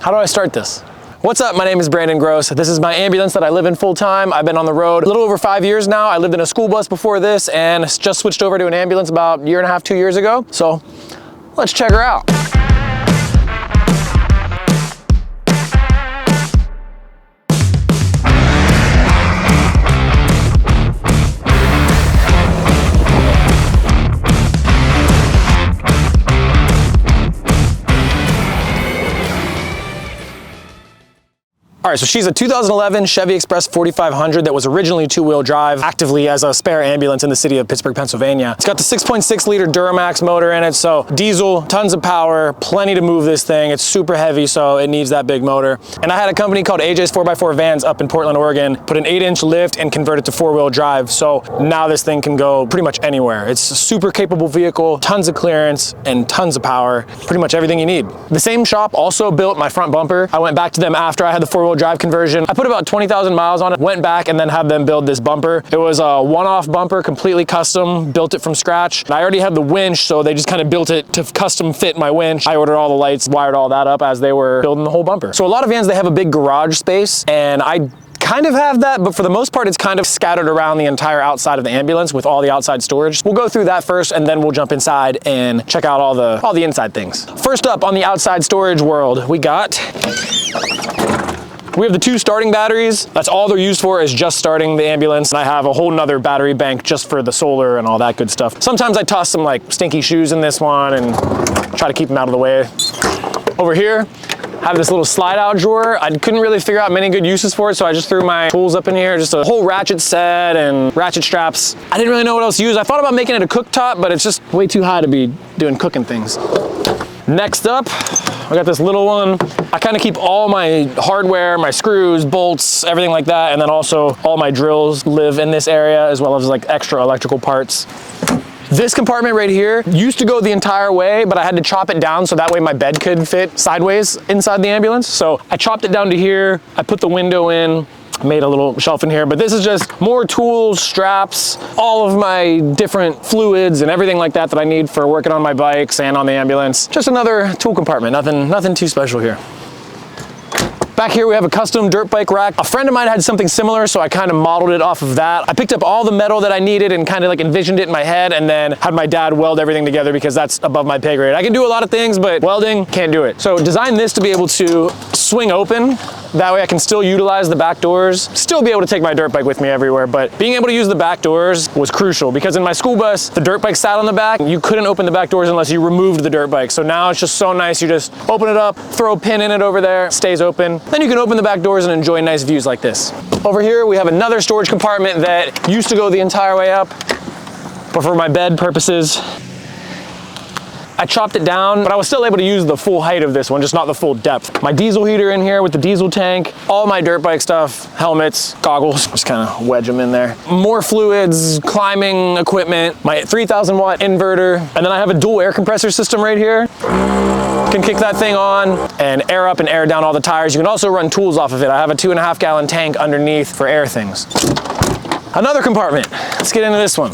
How do I start this? What's up? My name is Brandon Gross. This is my ambulance that I live in full time. I've been on the road a little over 5 years now. I lived in a school bus before this and just switched over to an ambulance about a year and a half, 2 years ago. So let's check her out. All right, so she's a 2011 Chevy Express 4500 that was originally two-wheel drive, actively as a spare ambulance in the city of Pittsburgh, Pennsylvania. It's got the 6.6 liter Duramax motor in it, so diesel, tons of power, plenty to move this thing. It's super heavy, so it needs that big motor. And I had a company called AJ's 4x4 Vans up in Portland, Oregon, put an 8-inch lift and convert it to four-wheel drive. So now this thing can go pretty much anywhere. It's a super capable vehicle, tons of clearance and tons of power, pretty much everything you need. The same shop also built my front bumper. I went back to them after I had the four-wheel drive conversion. I put about 20,000 miles on it, went back and then had them build this bumper. It was a one-off bumper, completely custom, built it from scratch. I already had the winch, so they just kind of built it to custom fit my winch. I ordered all the lights, wired all that up as they were building the whole bumper. So a lot of vans, they have a big garage space, and I kind of have that, but for the most part, it's kind of scattered around the entire outside of the ambulance with all the outside storage. We'll go through that first, and then we'll jump inside and check out all the inside things. First up on the outside storage world, we have the two starting batteries. That's all they're used for, is just starting the ambulance. And I have a whole nother battery bank just for the solar and all that good stuff. Sometimes I toss some like stinky shoes in this one and try to keep them out of the way. Over here, I have this little slide out drawer. I couldn't really figure out many good uses for it, so I just threw my tools up in here, just a whole ratchet set and ratchet straps. I didn't really know what else to use. I thought about making it a cooktop, but it's just way too high to be doing cooking things. Next up, I got this little one. I kind of keep all my hardware, my screws, bolts, everything like that, and then also all my drills live in this area, as well as like extra electrical parts. This compartment right here used to go the entire way, but I had to chop it down so that way my bed could fit sideways inside the ambulance. So I chopped it down to here. I put the window in, made a little shelf in here, but this is just more tools, straps, all of my different fluids and everything like that that I need for working on my bikes and on the ambulance. Just another tool compartment, nothing too special here. Back here we have a custom dirt bike rack. A friend of mine had something similar, so I kind of modeled it off of that. I picked up all the metal that I needed and kind of like envisioned it in my head, and then had my dad weld everything together because that's above my pay grade. I can do a lot of things, but welding, can't do it. So designed this to be able to swing open. That way I can still utilize the back doors, still be able to take my dirt bike with me everywhere, but being able to use the back doors was crucial because in my school bus, the dirt bike sat on the back. You couldn't open the back doors unless you removed the dirt bike. So now it's just so nice. You just open it up, throw a pin in it over there, stays open. Then you can open the back doors and enjoy nice views like this. Over here, we have another storage compartment that used to go the entire way up, but for my bed purposes, I chopped it down, but I was still able to use the full height of this one, just not the full depth. My diesel heater in here with the diesel tank, all my dirt bike stuff, helmets, goggles, just kind of wedge them in there. More fluids, climbing equipment, my 3,000 watt inverter, and then I have a dual air compressor system right here. Can kick that thing on and air up and air down all the tires. You can also run tools off of it. I have a 2.5 gallon tank underneath for air things. Another compartment, let's get into this one.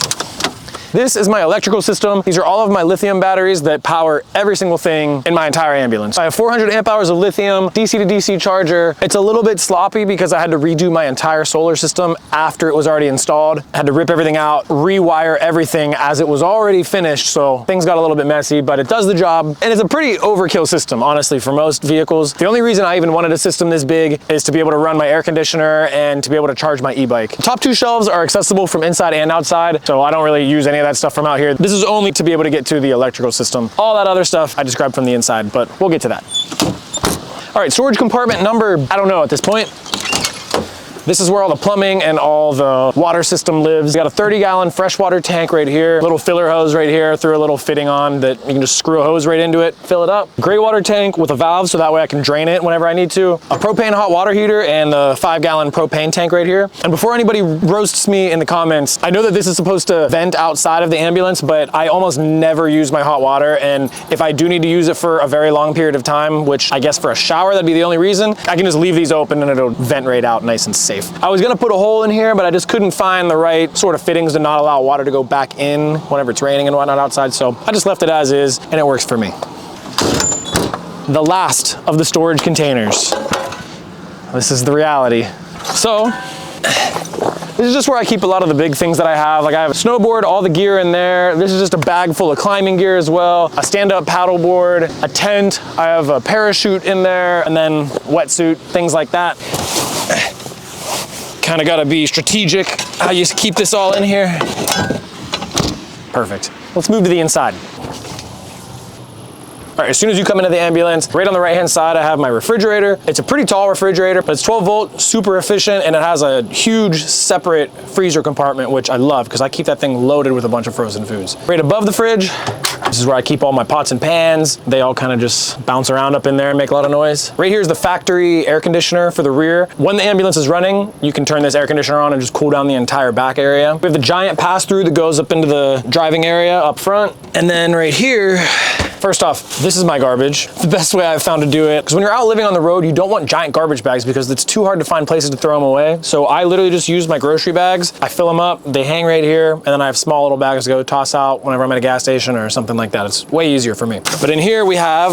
This is my electrical system. These are all of my lithium batteries that power every single thing in my entire ambulance. I have 400 amp hours of lithium, DC to DC charger. It's a little bit sloppy because I had to redo my entire solar system after it was already installed. I had to rip everything out, rewire everything as it was already finished, so things got a little bit messy, but it does the job. And it's a pretty overkill system, honestly, for most vehicles. The only reason I even wanted a system this big is to be able to run my air conditioner and to be able to charge my e-bike. The top two shelves are accessible from inside and outside, so I don't really use any of that stuff from out here. This is only to be able to get to the electrical system. All that other stuff I just grabbed from the inside, but we'll get to that. All right, storage compartment number, I don't know at this point. This is where all the plumbing and all the water system lives. Got a 30-gallon freshwater tank right here, little filler hose right here, threw a little fitting on that you can just screw a hose right into it, fill it up. Gray water tank with a valve so that way I can drain it whenever I need to. A propane hot water heater and the 5-gallon propane tank right here. And before anybody roasts me in the comments, I know that this is supposed to vent outside of the ambulance, but I almost never use my hot water. And if I do need to use it for a very long period of time, which I guess for a shower, that'd be the only reason, I can just leave these open and it'll vent right out nice and safe. I was gonna put a hole in here, but I just couldn't find the right sort of fittings to not allow water to go back in whenever it's raining and whatnot outside, so I just left it as is, and it works for me. the last of the storage containers. This is the reality. So, this is just where I keep a lot of the big things that I have. Like I have a snowboard, all the gear in there. This is just a bag full of climbing gear as well. A stand-up paddleboard, a tent. I have a parachute in there, and then wetsuit, things like that. Kind of gotta be strategic. I used to keep this all in here. Perfect. Let's move to the inside. All right, as soon as you come into the ambulance, right on the right-hand side, I have my refrigerator. It's a pretty tall refrigerator, but it's 12 volt, super efficient, and it has a huge separate freezer compartment, which I love because I keep that thing loaded with a bunch of frozen foods. Right above the fridge, this is where I keep all my pots and pans. They all kind of just bounce around up in there and make a lot of noise. Right here is the factory air conditioner for the rear. When the ambulance is running, you can turn this air conditioner on and just cool down the entire back area. We have the giant pass-through that goes up into the driving area up front. And then right here, first off, this is my garbage. The best way I've found to do it, because when you're out living on the road, you don't want giant garbage bags because it's too hard to find places to throw them away. So I literally just use my grocery bags. I fill them up, they hang right here, and then I have small little bags to go toss out whenever I'm at a gas station or something like that. It's way easier for me. But in here we have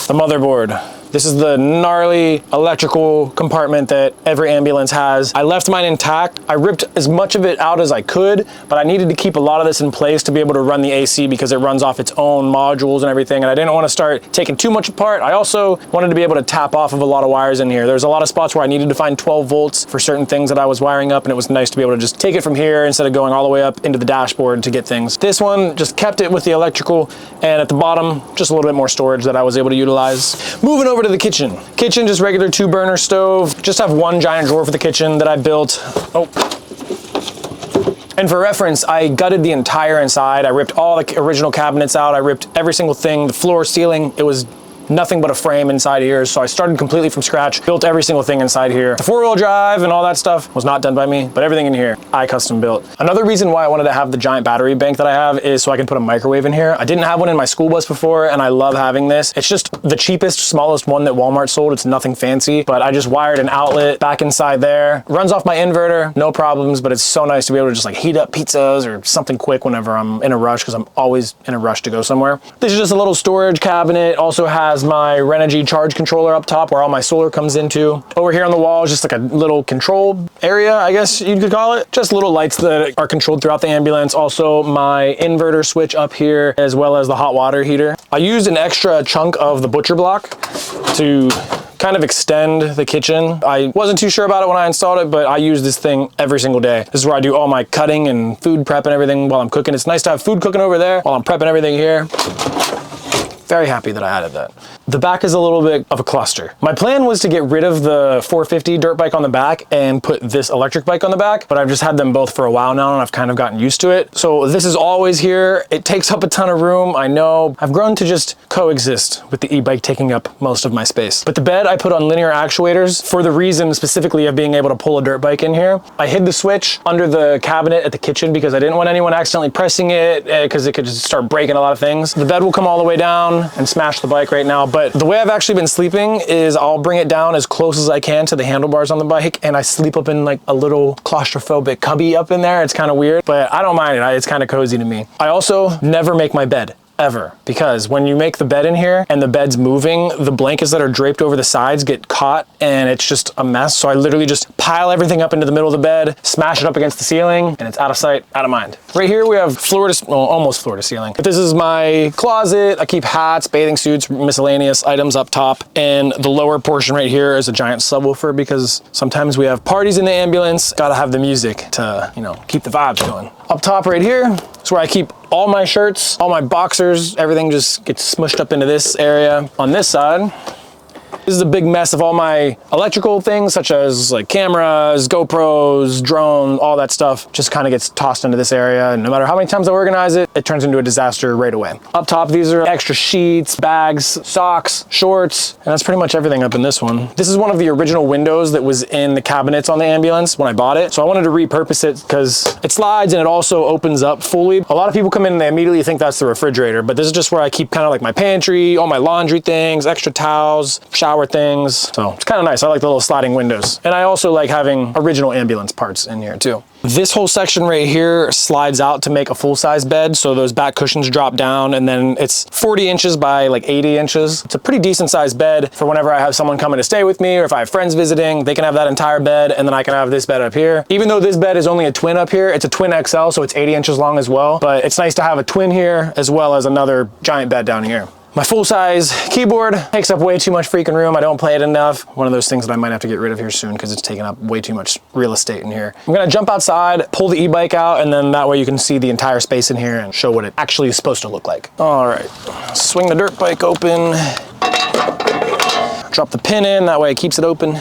the motherboard. This is the gnarly electrical compartment that every ambulance has. I left mine intact. I ripped as much of it out as I could, but I needed to keep a lot of this in place to be able to run the AC because it runs off its own modules and everything, and I didn't want to start taking too much apart. I also wanted to be able to tap off of a lot of wires in here. There's a lot of spots where I needed to find 12 volts for certain things that I was wiring up, and it was nice to be able to just take it from here instead of going all the way up into the dashboard to get things. This one just kept it with the electrical, and at the bottom, just a little bit more storage that I was able to utilize. Moving over to the kitchen. Kitchen, just regular 2-burner stove. Just have one giant drawer for the kitchen that I built. Oh. And for reference, I gutted the entire inside. I ripped all the original cabinets out. I ripped every single thing, the floor, ceiling. It was nothing but a frame inside here. So I started completely from scratch, built every single thing inside here. The 4-wheel drive and all that stuff was not done by me, but everything in here, I custom built. Another reason why I wanted to have the giant battery bank that I have is so I can put a microwave in here. I didn't have one in my school bus before, and I love having this. It's just the cheapest, smallest one that Walmart sold. It's nothing fancy, but I just wired an outlet back inside there. Runs off my inverter, no problems, but it's so nice to be able to just like heat up pizzas or something quick whenever I'm in a rush, because I'm always in a rush to go somewhere. This is just a little storage cabinet. Also has my Renogy charge controller up top where all my solar comes into. Over here on the wall is just like a little control area, I guess you could call it. Just little lights that are controlled throughout the ambulance. Also my inverter switch up here, as well as the hot water heater. I used an extra chunk of the butcher block to kind of extend the kitchen. I wasn't too sure about it when I installed it, but I use this thing every single day. This is where I do all my cutting and food prep and everything while I'm cooking. It's nice to have food cooking over there while I'm prepping everything here. Very happy that I added that. The back is a little bit of a cluster. My plan was to get rid of the 450 dirt bike on the back and put this electric bike on the back, but I've just had them both for a while now and I've kind of gotten used to it. So this is always here. It takes up a ton of room, I know. I've grown to just coexist with the e-bike taking up most of my space. But the bed I put on linear actuators for the reason specifically of being able to pull a dirt bike in here. I hid the switch under the cabinet at the kitchen because I didn't want anyone accidentally pressing it because it could just start breaking a lot of things. The bed will come all the way down and smash the bike right now, but the way I've actually been sleeping is I'll bring it down as close as I can to the handlebars on the bike, and I sleep up in like a little claustrophobic cubby up in there. It's kind of weird, but I don't mind it. It's kind of cozy to me. I also never make my bed. Ever, because when you make the bed in here and the bed's moving, the blankets that are draped over the sides get caught and it's just a mess. So I literally just pile everything up into the middle of the bed, smash it up against the ceiling, and it's out of sight, out of mind. Right here we have almost floor to ceiling. But this is my closet. I keep hats, bathing suits, miscellaneous items up top, and the lower portion right here is a giant subwoofer because sometimes we have parties in the ambulance. Gotta have the music to, you know, keep the vibes going. Up top right here is where I keep all my shirts, all my boxers, everything just gets smushed up into this area. On this side, this is a big mess of all my electrical things, such as like cameras, GoPros, drone, all that stuff just kind of gets tossed into this area. And no matter how many times I organize it, it turns into a disaster right away. Up top, these are extra sheets, bags, socks, shorts, and that's pretty much everything up in this one. This is one of the original windows that was in the cabinets on the ambulance when I bought it. So I wanted to repurpose it because it slides and it also opens up fully. A lot of people come in and they immediately think that's the refrigerator, but this is just where I keep kind of like my pantry, all my laundry things, extra towels, shower power things. So it's kind of nice. I like the little sliding windows. And I also like having original ambulance parts in here too. This whole section right here slides out to make a full-size bed. So those back cushions drop down, and then it's 40 inches by like 80 inches. It's a pretty decent sized bed for whenever I have someone coming to stay with me, or if I have friends visiting, they can have that entire bed, and then I can have this bed up here. Even though this bed is only a twin up here, it's a twin XL, so it's 80 inches long as well. But it's nice to have a twin here as well as another giant bed down here. My full-size keyboard takes up way too much freaking room. I don't play it enough. One of those things that I might have to get rid of here soon because it's taking up way too much real estate in here. I'm gonna jump outside, pull the e-bike out, and then that way you can see the entire space in here and show what it actually is supposed to look like. All right, swing the dirt bike open. Drop the pin in, that way it keeps it open.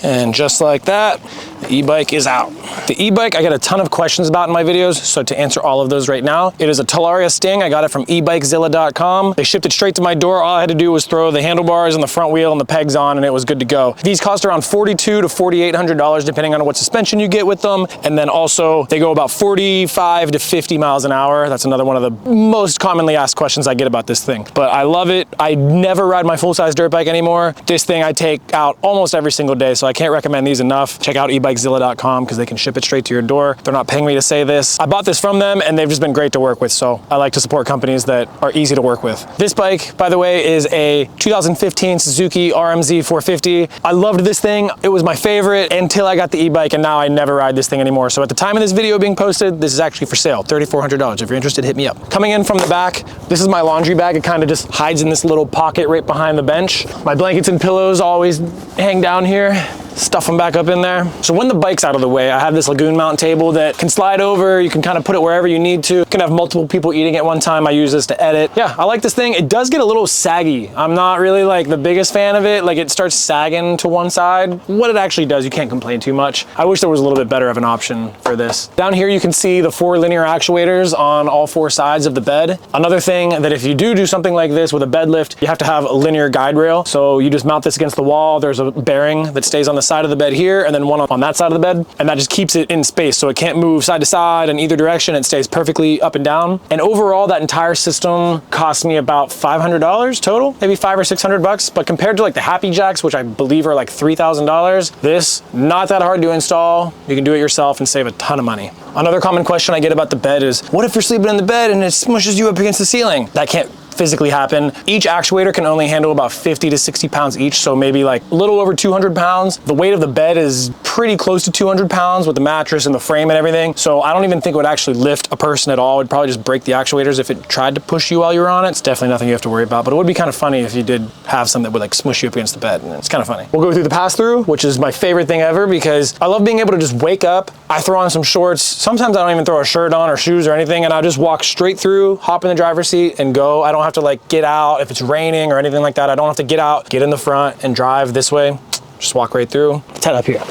And just like that, the e-bike is out. The e-bike, I get a ton of questions about in my videos, so to answer all of those right now, it is a Talaria Sting. I got it from ebikezilla.com. They shipped it straight to my door. All I had to do was throw the handlebars and the front wheel and the pegs on, and it was good to go. These cost around $4,200 to $4,800 depending on what suspension you get with them, and then also they go about 45 to 50 miles an hour. That's another one of the most commonly asked questions I get about this thing. But I love it. I never ride my full-size dirt bike anymore. This thing I take out almost every single day, so I can't recommend these enough. Check out ebikezilla.com because they can ship it straight to your door. They're not paying me to say this. I bought this from them and they've just been great to work with, so I like to support companies that are easy to work with. This bike, by the way, is a 2015 Suzuki RMZ 450. I loved this thing. It was my favorite until I got the e-bike, and now I never ride this thing anymore. So at the time of this video being posted, this is actually for sale, $3,400. If you're interested, hit me up. Coming in from the back, this is my laundry bag. It kind of just hides in this little pocket right behind the bench. My blankets and pillows always hang down here. Stuff them back up in there. So when the bike's out of the way, I have this Lagoon mount table that can slide over. You can kind of put it wherever you need to. You can have multiple people eating at one time. I use this to edit. Yeah, I like this thing. It does get a little saggy. I'm not really like the biggest fan of it. Like it starts sagging to one side. What it actually does, you can't complain too much. I wish there was a little bit better of an option for this. Down here, you can see the 4 linear actuators on all 4 sides of the bed. Another thing that if you do something like this with a bed lift, you have to have a linear guide rail. So you just mount this against the wall. There's a bearing that stays on the side of the bed here, and then one on that side of the bed, and that just keeps it in space so it can't move side to side in either direction. It stays perfectly up and down. And overall, that entire system cost me about $500 total, maybe $500 or $600. But compared to like the Happy Jacks, which I believe are like $3,000, this, not that hard to install. You can do it yourself and save a ton of money. Another common question I get about the bed is, what if you're sleeping in the bed and it smushes you up against the ceiling? That can't physically happen. Each actuator can only handle about 50 to 60 pounds each, so maybe like a little over 200 pounds. The weight of the bed is pretty close to 200 pounds with the mattress and the frame and everything, so I don't even think it would actually lift a person at all. It would probably just break the actuators if it tried to push you while you were on it. It's definitely nothing you have to worry about, but it would be kind of funny if you did have something that would like smush you up against the bed, and it's kind of funny. We'll go through the pass-through, which is my favorite thing ever because I love being able to just wake up. I throw on some shorts. Sometimes I don't even throw a shirt on or shoes or anything, and I'll just walk straight through, hop in the driver's seat and go. I don't have to like get out if it's raining or anything like that. I don't have to get out, get in the front and drive this way. Just walk right through. Let's head up here.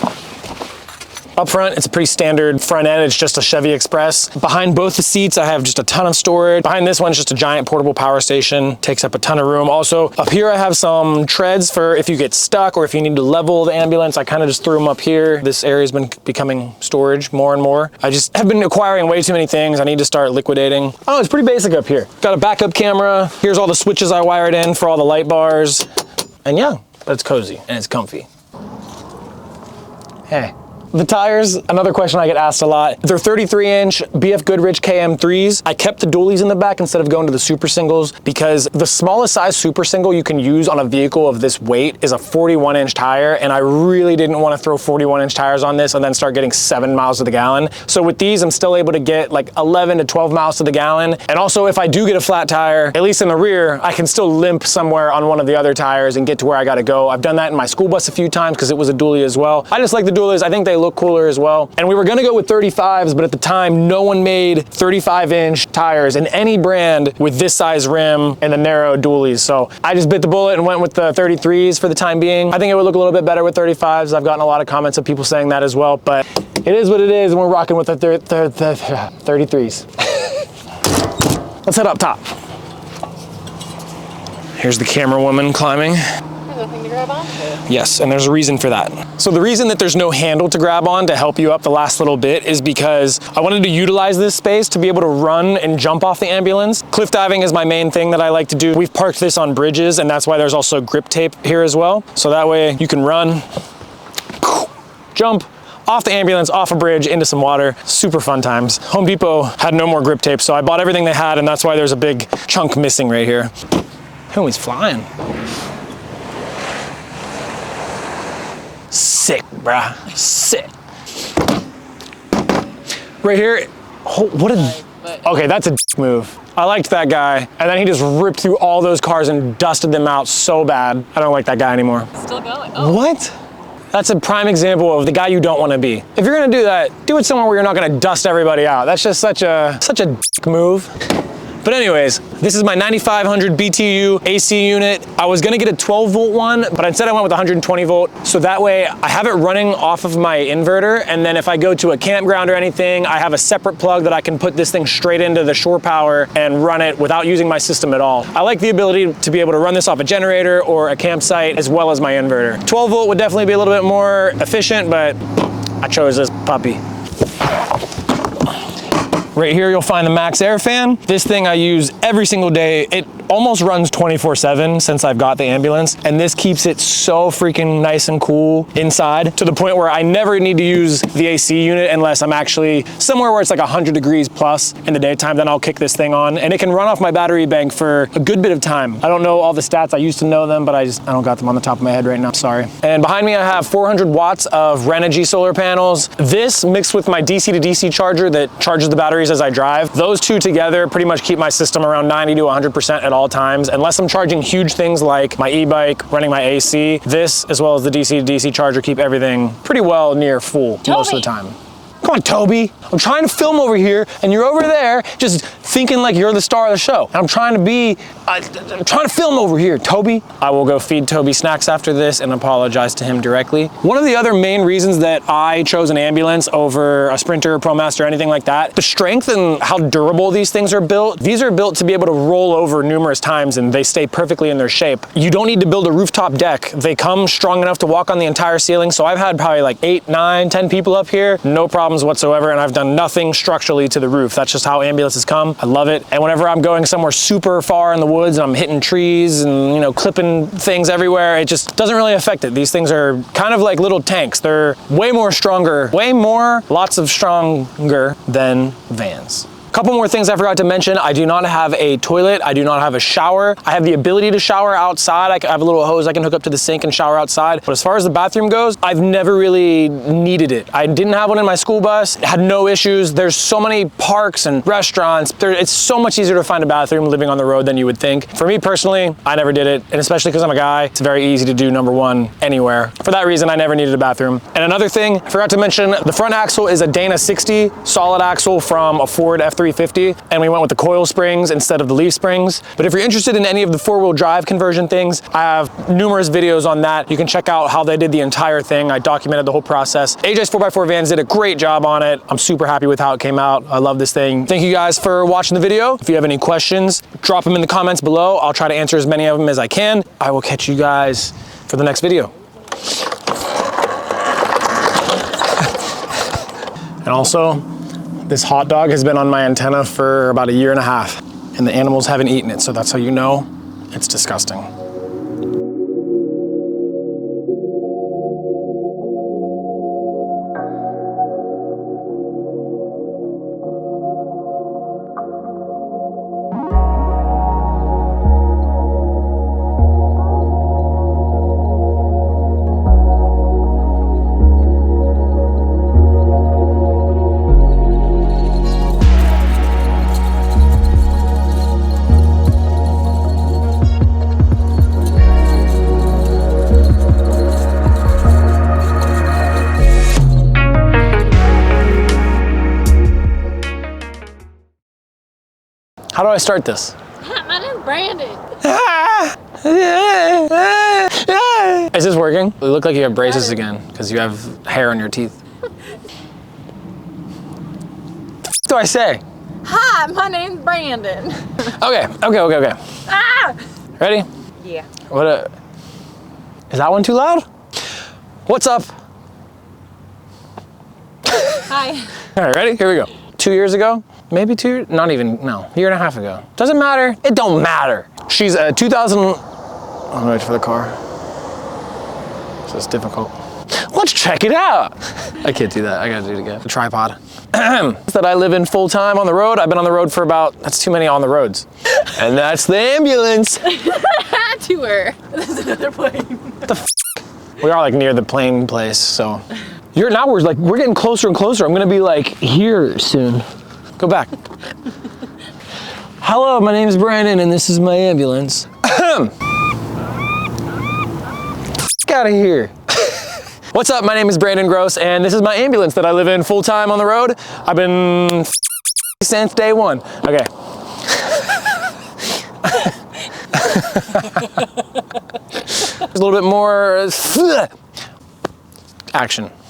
Up front, it's a pretty standard front end. It's just a Chevy Express. Behind both the seats, I have just a ton of storage. Behind this one, it's just a giant portable power station. Takes up a ton of room. Also, up here, I have some treads for if you get stuck or if you need to level the ambulance. I kind of just threw them up here. This area's been becoming storage more and more. I just have been acquiring way too many things. I need to start liquidating. Oh, it's pretty basic up here. Got a backup camera. Here's all the switches I wired in for all the light bars. And yeah, but it's cozy and it's comfy. Hey. The tires, another question I get asked a lot. They're 33-inch BF Goodrich KM3s. I kept the dualies in the back instead of going to the super singles because the smallest size super single you can use on a vehicle of this weight is a 41-inch tire, and I really didn't want to throw 41-inch tires on this and then start getting 7 miles to the gallon. So with these, I'm still able to get like 11 to 12 miles to the gallon. And also, if I do get a flat tire, at least in the rear, I can still limp somewhere on one of the other tires and get to where I gotta go. I've done that in my school bus a few times because it was a dually as well. I just like the dualies. I think they look cooler as well. And we were gonna go with 35s, but at the time, no one made 35-inch tires in any brand with this size rim and the narrow dualies. So I just bit the bullet and went with the 33s for the time being. I think it would look a little bit better with 35s. I've gotten a lot of comments of people saying that as well, but it is what it is, and we're rocking with the 33s. Let's head up top. Here's the camera woman climbing. There's nothing to grab. grab onto. Yes, and there's a reason for that. So the reason that there's no handle to grab on to help you up the last little bit is because I wanted to utilize this space to be able to run and jump off the ambulance. Cliff diving is my main thing that I like to do. We've parked this on bridges, and that's why there's also grip tape here as well. So that way you can run, jump off the ambulance, off a bridge, into some water. Super fun times. Home Depot had no more grip tape, so I bought everything they had, and that's why there's a big chunk missing right here. Oh, he's flying. Sick, bruh, sick. Right here, what a, okay, that's a move. I liked that guy, and then he just ripped through all those cars and dusted them out so bad. I don't like that guy anymore. Still going. Oh. What? That's a prime example of the guy you don't want to be. If you're gonna do that, do it somewhere where you're not gonna dust everybody out. That's just such a move. But anyways, this is my 9500 BTU AC unit. I was gonna get a 12 volt one, but instead I went with 120 volt. So that way I have it running off of my inverter. And then if I go to a campground or anything, I have a separate plug that I can put this thing straight into the shore power and run it without using my system at all. I like the ability to be able to run this off a generator or a campsite as well as my inverter. 12 volt would definitely be a little bit more efficient, but I chose this puppy. Right here, you'll find the Max Air fan. This thing I use every single day. It almost runs 24/7 since I've got the ambulance, and this keeps it so freaking nice and cool inside to the point where I never need to use the AC unit unless I'm actually somewhere where it's like 100 degrees plus in the daytime. Then I'll kick this thing on, and it can run off my battery bank for a good bit of time. I don't know all the stats. I used to know them, but I don't got them on the top of my head right now, sorry. And behind me, I have 400 watts of Renogy solar panels. This mixed with my DC to DC charger that charges the batteries as I drive. Those two together pretty much keep my system around 90 to 100% at all times. Unless I'm charging huge things like my e-bike, running my AC, this as well as the DC to DC charger keep everything pretty well near full most of the time. Come on, Toby. I'm trying to film over here, and you're over there just thinking like you're the star of the show. And I'm trying to film over here, Toby. I will go feed Toby snacks after this and apologize to him directly. One of the other main reasons that I chose an ambulance over a Sprinter, ProMaster, anything like that, the strength and how durable these things are built. These are built to be able to roll over numerous times, and they stay perfectly in their shape. You don't need to build a rooftop deck. They come strong enough to walk on the entire ceiling. So I've had probably like 8, 9, 10 people up here, no problems whatsoever, and I've done nothing structurally to the roof. That's just how ambulances come. I love it. And whenever I'm going somewhere super far in the woods and I'm hitting trees and, you know, clipping things everywhere, it just doesn't really affect it. These things are kind of like little tanks. They're way more stronger, lots of stronger than vans. Couple more things I forgot to mention. I do not have a toilet. I do not have a shower. I have the ability to shower outside. I have a little hose I can hook up to the sink and shower outside. But as far as the bathroom goes, I've never really needed it. I didn't have one in my school bus, had no issues. There's so many parks and restaurants. It's so much easier to find a bathroom living on the road than you would think. For me personally, I never did it. And especially because I'm a guy, it's very easy to do number one anywhere. For that reason, I never needed a bathroom. And another thing, I forgot to mention, the front axle is a Dana 60 solid axle from a Ford F350, and we went with the coil springs instead of the leaf springs. But if you're interested in any of the four-wheel drive conversion things, I have numerous videos on that. You can check out how they did the entire thing. I documented the whole process. AJ's 4x4 Vans did a great job on it. I'm super happy with how it came out. I love this thing. Thank you guys for watching the video. If you have any questions, drop them in the comments below. I'll try to answer as many of them as I can. I will catch you guys for the next video. And also, this hot dog has been on my antenna for about 1.5 years, and the animals haven't eaten it, so that's how you know it's disgusting. How do I start this? My name's Brandon. Is this working? You look like you have braces again because you have hair on your teeth. What do I say? Hi, my name's Brandon. Okay. Ah! Ready? Yeah. What? Is that one too loud? What's up? Hi. All right, ready? Here we go. 2 years ago, maybe 2 years, not even, no, year and a half ago. Doesn't matter, it don't matter. She's a 2000, I'm ready for the car. So it's difficult. Let's check it out. I can't do that, I gotta do it again. The tripod. That I live in full time on the road. I've been on the road for about, that's too many on the roads. And that's the ambulance. Tour. There's another plane. We are like near the plane place, so. Now we're getting closer and closer. I'm gonna be like here soon. Go back. Hello, my name is Brandon and this is my ambulance. Out of here. What's up, my name is Brandon Gross and this is my ambulance that I live in full time on the road. I've been since day one. Okay. There's a little bit more action.